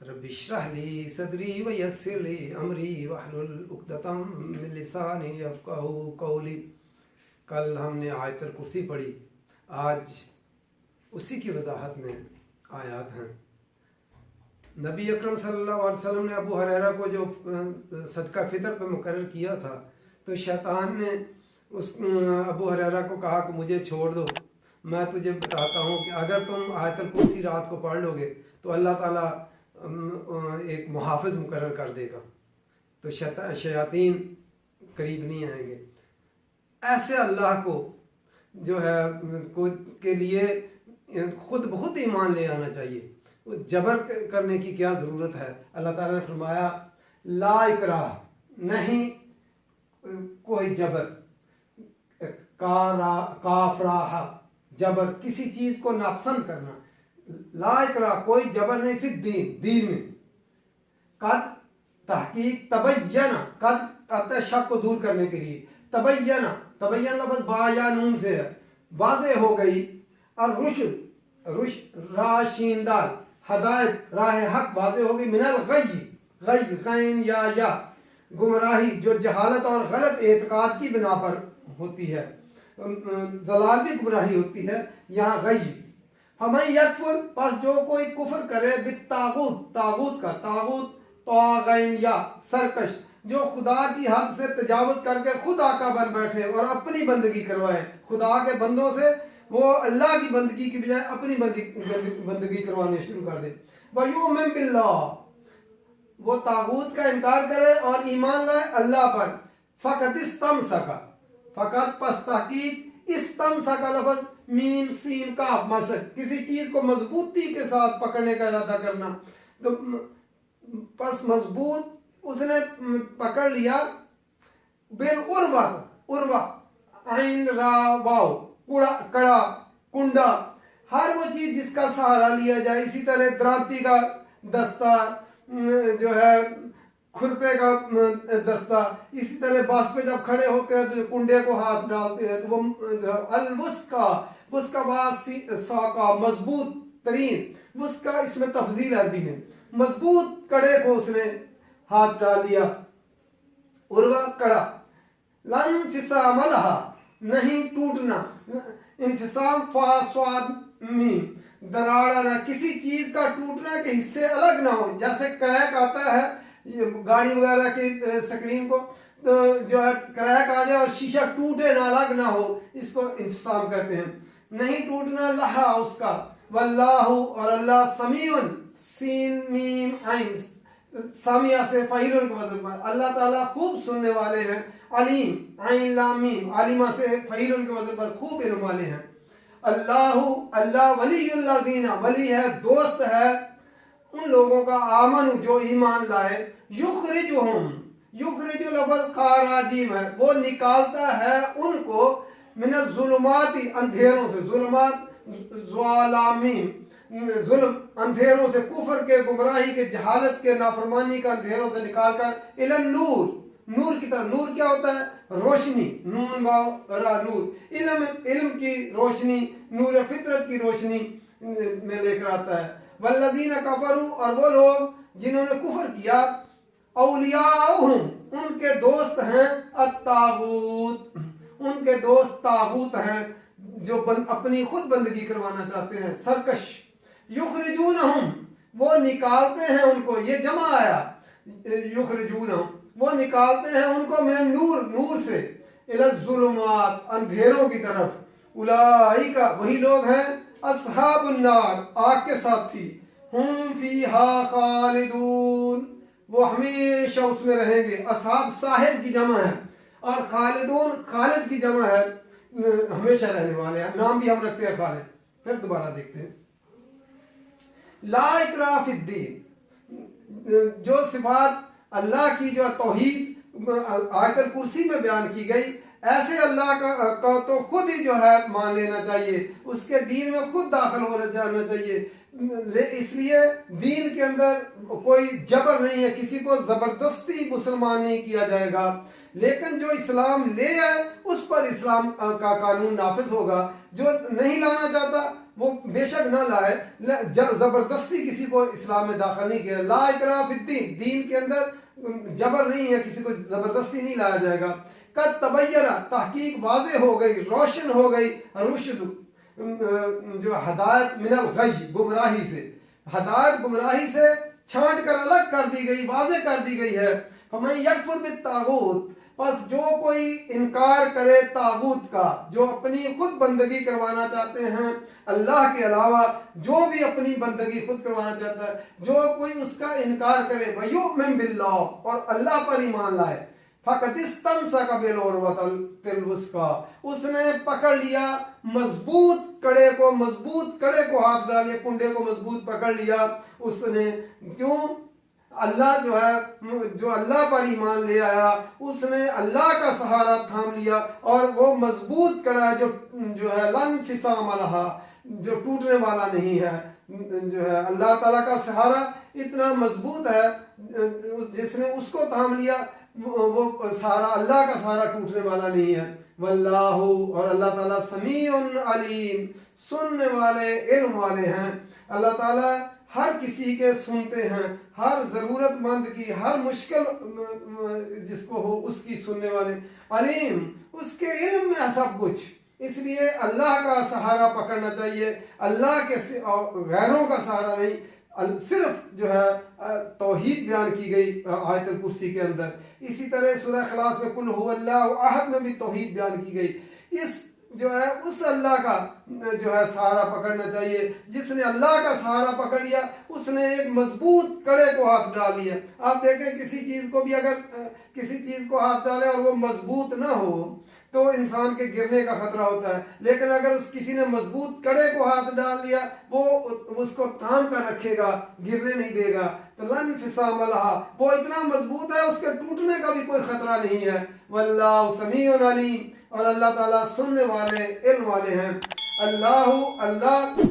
Rabbi इश्रह ली सदरी व यस्सिर ली अमरी वहलुल उक़दतम मिन लिसानी यफ़क़हू क़ौली। कल हमने आयतुल कुर्सी पढ़ी, आज उसी की वजाहत में आयात हैं। नबी अकरम सल्लल्लाहु अलैहि वसल्लम ने अबू हुरैरा को जो सदका फ़ितर पर मुकर्रर किया था, तो शैतान ने उस अबू हुरैरा को कहा कि मुझे छोड़ दो, मैं तुझे बताता हूँ कि अगर तुम आयतुल कुर्सी रात को पढ़ लोगे तो अल्लाह ताला एक मुहाफ़िज़ मुकर्रर कर देगा, तो शयातीन करीब नहीं आएंगे। ऐसे अल्लाह को जो है के लिए खुद बहुत ईमान ले आना चाहिए, जबर करने की क्या ज़रूरत है। अल्लाह ताला ने फरमाया ला इकराह, नहीं कोई जबर, काफराहा जबर, किसी चीज़ को नापसंद करना, ला इकराह कोई जबर नहीं फिर दीन में। कद तहकीक तबय्यना, कद आता शक को दूर करने के लिए, तबय्यना लफ्ज़ बा या नून से है, वाज़े हो गई। और रुश्द राशिंदाल हदायत राह हक वाज़े हो गई। मिनल गई गैन या गुमराही जो जहालत और गलत एतकाद की बिना पर होती है, जलाल भी गुमराही होती है। यहाँ गई हमें यकफुर, बस जो कोई कुफर करे बित्तागूत, तागूत का तागूत तागैन या सरकश, जो खुदा की हद से तजावुज करके खुद आका बन बैठे और अपनी बंदगी करवाए, खुदा के बंदों से वो अल्लाह की बंदगी की बजाय अपनी बंदगी करवाने शुरू कर दे। वयुमिन बिल्लाह, वो तागूत का इनकार करे और ईमान लाए अल्लाह पर। फ़क़त इस्तमसका, फ़क़त पस तहकीक, इस्तमसका लफ्ज़ मीम सीन काफ मसक, किसी चीज़ को मजबूती के साथ पकड़ने का इरादा करना, तो बस मजबूत उसने पकड़ लिया। बिल उर्वा आइन रा वाव कड़ा कुंडा, हर वो चीज़ जिसका सहारा लिया जाए। इसी तरह द्रांति का दस्ता जो है, खुरपे का दस्ता, इसी तरह बास पे जब खड़े होते हैं तो कुंडे को हाथ डालते हैं, तो वो उसका साका मजबूत तरीन, उसका इसमें तफजील अरबी में मजबूत कड़े को उसने हाथ डाल लिया। उर्वा कड़ा, लन फिसाम लहा, नहीं टूटना, इंफिसाम फा स्वाद मीम, दराड़ा ना, किसी चीज का टूटना के हिस्से अलग ना हो। जैसे क्रैक आता है ये गाड़ी वगैरह की स्क्रीन को, तो जो है क्रैक आ जाए और शीशा टूटे ना, अलग ना हो, इसको इंफिसाम कहते हैं। नहीं टूटना लहा उसका। वल्लाहु, और अल्लाह समीउन, सीन मीम आइन, सामिया से फ़ईलुन को बदल, अल्लाह ताला खूब सुनने वाले हैं। अलीम आइन लाम मीम, आलिमा से फ़ईलुन के बदल पर खूब इल्म वाले हैं। अल्लाह वलीयुल्लज़ीना, वली है दोस्त है उन लोगों का, आमन जो ईमान लाए। युखरिजु लफ्ज़ खाराजीम है, वो निकालता है उनको, मिनज़ ज़ुलुमाती अंधेरों से, ज़ुलुमात ज़्वालामीम जुल्म अंधेरों से, कुफर के, गुमराही के, जहालत के, नाफरमानी का अंधेरों से निकालकर इलन नूर, नूर की तरफ। नूर क्या होता है? रोशनी, नून वाव रा नूर, इल्म की रोशनी, नूर फितरत की रोशनी में लेकर आता है। वल्लज़ीना कफरू, और वो लोग जिन्होंने कुफर किया, औलियाउहुम, उनके दोस्त हैं, अत्तागूत, उनके दोस्त तागूत हैं जो अपनी खुद बंदगी करवाना चाहते हैं, सरकश। युखरिजूनहुम, वो निकालते हैं उनको, ये जमा आया, युखरिजूनहुम, वो निकालते हैं उनको, मिन नूर, नूर से, इला ज़ुलुमात, अंधेरों की तरफ। उलाइका, वही लोग हैं, अस्हाबुन नार, आग के साथी। हुम फीहा खालिदून, वो हमेशा उसमें रहेंगे। असहाब साहिब की जमा है और खालिदून खालिद की जमा है, हमेशा रहने वाले हैं। नाम भी हम रखते हैं खालिद। फिर दोबारा देखते हैं, ला इकराह फिद्दीन, जो सिफात अल्लाह की जो तौहीद आयतुल कुर्सी में बयान की गई, ऐसे अल्लाह का तो खुद ही जो है मान लेना चाहिए, उसके दीन में खुद दाखिल हो जाना चाहिए। इसलिए दीन के अंदर कोई जबर नहीं है, किसी को जबरदस्ती मुसलमान नहीं किया जाएगा। लेकिन जो इस्लाम ले आए उस पर इस्लाम का कानून नाफिज होगा। जो नहीं लाना चाहता वो बेशक ना लाए, जबरदस्ती किसी को इस्लाम में दाखिल नहीं किया। ला इकराह फिद्दीन, दीन के अंदर जबर नहीं है, किसी को जबरदस्ती नहीं लाया जाएगा। कद तबय्यना, तहकीक वाज़ेह हो गई, रोशन हो गई, रुश्द जो हदायत मिनल गय, गुमराही से, हदायत गुमराही से छांट कर अलग कर दी गई, वाज़ेह कर दी गई है। फमन यकफुर बित्तागूत, बस जो कोई इनकार करे तागूत का, जो अपनी खुद बंदगी करवाना चाहते हैं अल्लाह के अलावा, जो भी अपनी बंदगी खुद करवाना चाहता है, जो कोई उसका इनकार करे, वयुमिन बिल्लाह, और अल्लाह पर ईमान लाए, फकदिस्तमसक बिल वुस्का, उसने पकड़ लिया मजबूत कड़े को, मजबूत कड़े को हाथ डाल लिया, कुंडे को मजबूत पकड़ लिया उसने। क्यों? अल्लाह जो है, जो अल्लाह पर ईमान ले आया उसने अल्लाह का सहारा थाम लिया, और वो मजबूत कड़ा जो है लन फिसाम लहा, जो टूटने वाला नहीं है। जो है अल्लाह ताला का सहारा इतना मजबूत है, जिसने उसको थाम लिया वो सहारा, अल्लाह का सहारा टूटने वाला नहीं है। वल्लाहु, और अल्लाह ताला समीउन अलीम, सुनने वाले, इल्म वाले हैं। अल्लाह ताला हर किसी के सुनते हैं, हर ज़रूरतमंद की, हर मुश्किल जिसको हो उसकी सुनने वाले। अलीम, उसके इल्म में है सब कुछ। इसलिए अल्लाह का सहारा पकड़ना चाहिए, अल्लाह के गैरों का सहारा नहीं। सिर्फ जो है तौहीद बयान की गई आयतुल कुर्सी के अंदर। इसी तरह सूरह इखलास में कुल हुवल्लाहु अहद में भी तौहीद बयान की गई। इस जो है उस अल्लाह का जो है सहारा पकड़ना चाहिए। जिसने अल्लाह का सहारा पकड़ लिया उसने एक मजबूत कड़े को हाथ डाल लिया। आप देखें किसी चीज़ को भी, अगर किसी चीज़ को हाथ डालें और वो मजबूत ना हो तो इंसान के गिरने का खतरा होता है। लेकिन अगर उस किसी ने मजबूत कड़े को हाथ डाल दिया, वो उसको थाम कर रखेगा, गिरने नहीं देगा। तो लन फिसाम लहा, वो इतना मजबूत है उसके टूटने का भी कोई खतरा नहीं है। वल्लाहु समीउन अलीम, और अल्लाह ताला सुनने वाले, इल्म वाले हैं। अल्लाह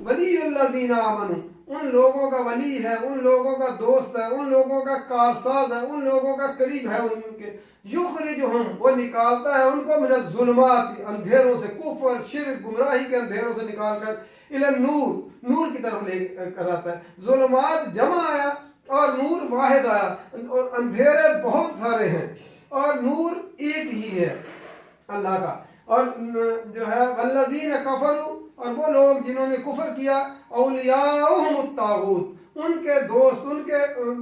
वलीयुल्लज़ीना आमनू, उन लोगों का वली है, उन लोगों का दोस्त है, उन लोगों का कारसाज है, उन लोगों का करीब है उनके। युखरिजुहुम, वो निकालता है उनको मिनज़ ज़ुल्मात, अंधेरों से, कुफ्र, शिर्क, गुमराही के अंधेरों से निकाल कर इला नूर, नूर की तरफ ले कर आता है। ज़ुल्मात जमा आया और नूर वाहिद आया, और अंधेरे बहुत सारे हैं और नूर एक ही है अल्लाह का। और जो है वल्लज़ीन कफरू, और वो लोग जिन्होंने कुफर किया, औलियाहुमुत तागूत, उनके दोस्त, उनके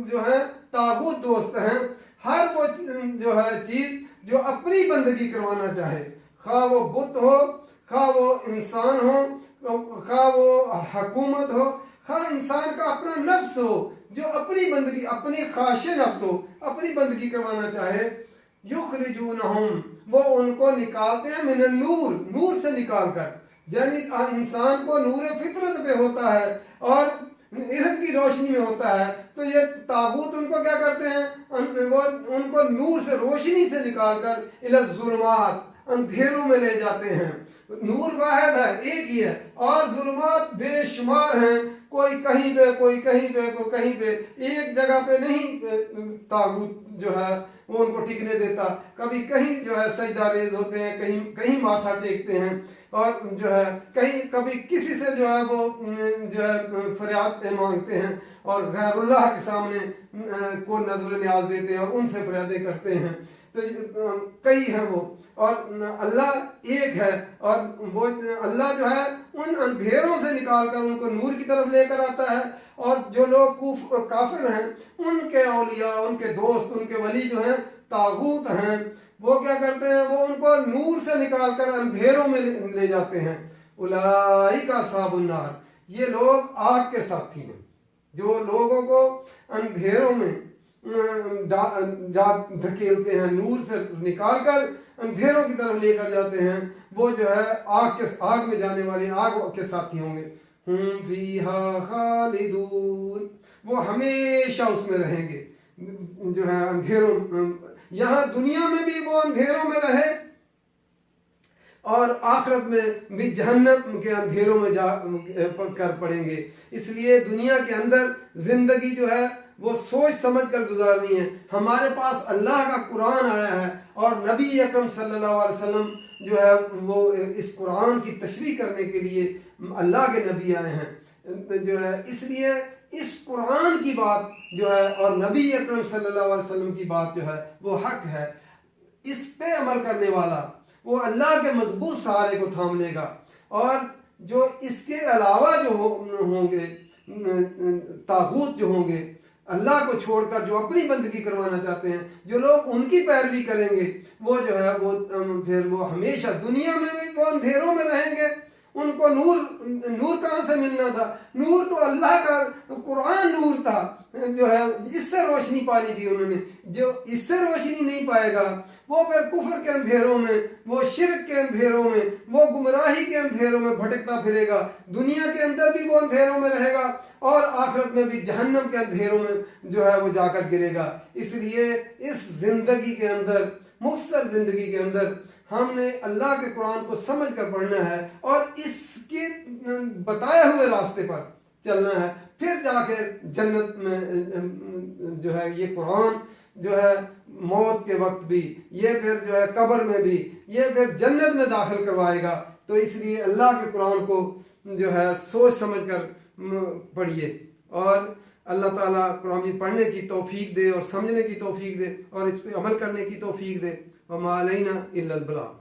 जो है तागूत दोस्त हैं। हर वो जो है चीज़ जो अपनी बंदगी करवाना चाहे, खा वो बुत हो, खा वो इंसान हो, खा वो हुकूमत हो, खा इंसान का अपना नफ्स हो, जो अपनी बंदगी, अपनी ख्वाहिश नफ्स हो, अपनी बंदगी करवाना चाहे। युखरिजूनहुम, वो उनको निकालते हैं मिनन नूर, नूर से निकाल कर। यानी इंसान को नूर फितरत पे होता है और इल्म की रोशनी में होता है। तो ये ताबूत उनको क्या करते हैं, वो उनको नूर से, रोशनी से निकाल कर इला ज़ुल्मात, अंधेरों में ले जाते हैं। नूर वाहिद है, एक ही है, और ज़ुल्मात बेशुमार हैं। कोई कहीं पे, कोई कहीं पे, कोई कहीं पे, एक जगह पे नहीं ताबूत जो है वो उनको टिकने देता। कभी कहीं जो है सजदा रेज होते हैं, कहीं कहीं माथा टेकते हैं, और जो है कहीं कभी किसी से जो है वो जो है फरियाद मांगते हैं, और गैरुल्लाह के सामने को नजर न्याज देते हैं और उनसे फरियादें करते हैं। तो कई हैं वो, और अल्लाह एक है, और वो अल्लाह जो है उन अंधेरों से निकाल कर उनको नूर की तरफ लेकर आता है। और जो लोग काफिर हैं उनके औलिया, उनके दोस्त, उनके वली जो हैं तागूत हैं, वो क्या करते हैं, वो उनको नूर से निकाल कर अंधेरों में ले जाते हैं। उलाइका अस्हाबुन नार, ये लोग आग के साथी हैं। जो लोगों को अंधेरों में धकेलते हैं, नूर से निकाल कर अंधेरों की तरफ लेकर जाते हैं, वो जो है आग में जाने वाले आग के साथी होंगे। हुम फीहा खालिदून, वो हमेशा उसमें रहेंगे। जो है अंधेरों, यहाँ दुनिया में भी वो अंधेरों में रहे और आखिरत में भी जहन्नम के अंधेरों में जा कर पड़ेंगे। इसलिए दुनिया के अंदर ज़िंदगी जो है वो सोच समझ कर गुजारनी है। हमारे पास अल्लाह का कुरान आया है और नबी अकरम सल्लल्लाहु अलैहि वसल्लम जो है वो इस कुरान की तशरीह करने के लिए अल्लाह के नबी आए हैं जो है। इसलिए इस कुरान की बात जो है और नबी अकरम सल्लल्लाहु अलैहि वसल्लम की बात जो है वो हक है। इस पे अमल करने वाला वो अल्लाह के मजबूत सहारे को थाम लेगा। और जो इसके अलावा जो होंगे तागूत जो होंगे, अल्लाह को छोड़कर जो अपनी बंदगी करवाना चाहते हैं, जो लोग उनकी पैरवी करेंगे, वो जो है वो फिर वो हमेशा दुनिया में भी वो अंधेरों में रहेंगे। उनको नूर कहाँ से मिलना था? नूर तो अल्लाह का कुरान नूर था जो है, इससे रोशनी पानी थी उन्होंने। जो इससे रोशनी नहीं पाएगा वो फिर कुफर के अंधेरों में, वो शिर्क के अंधेरों में, वो गुमराही के अंधेरों में भटकता फिरेगा। दुनिया के अंदर भी वो अंधेरों में रहेगा और आखिरत में भी जहन्नम के अंधेरों में जो है वो जाकर गिरेगा। इसलिए इस जिंदगी के अंदर, मुख्तसर जिंदगी के अंदर हमने अल्लाह के कुरान को समझ कर पढ़ना है और इसके बताए हुए रास्ते पर चलना है। फिर जाकर जन्नत में जो है ये कुरान जो है मौत के वक्त भी, ये फिर जो है कब्र में भी, ये फिर जन्नत में दाखिल करवाएगा। तो इसलिए अल्लाह के कुरान को जो है सोच समझ कर पढ़िए और अल्लाह ताला कुरान पढ़ने की तौफीक दे और समझने की तौफीक दे और इस पर अमल करने की तौफीक दे। वमा अलैना इल्लल बलाग।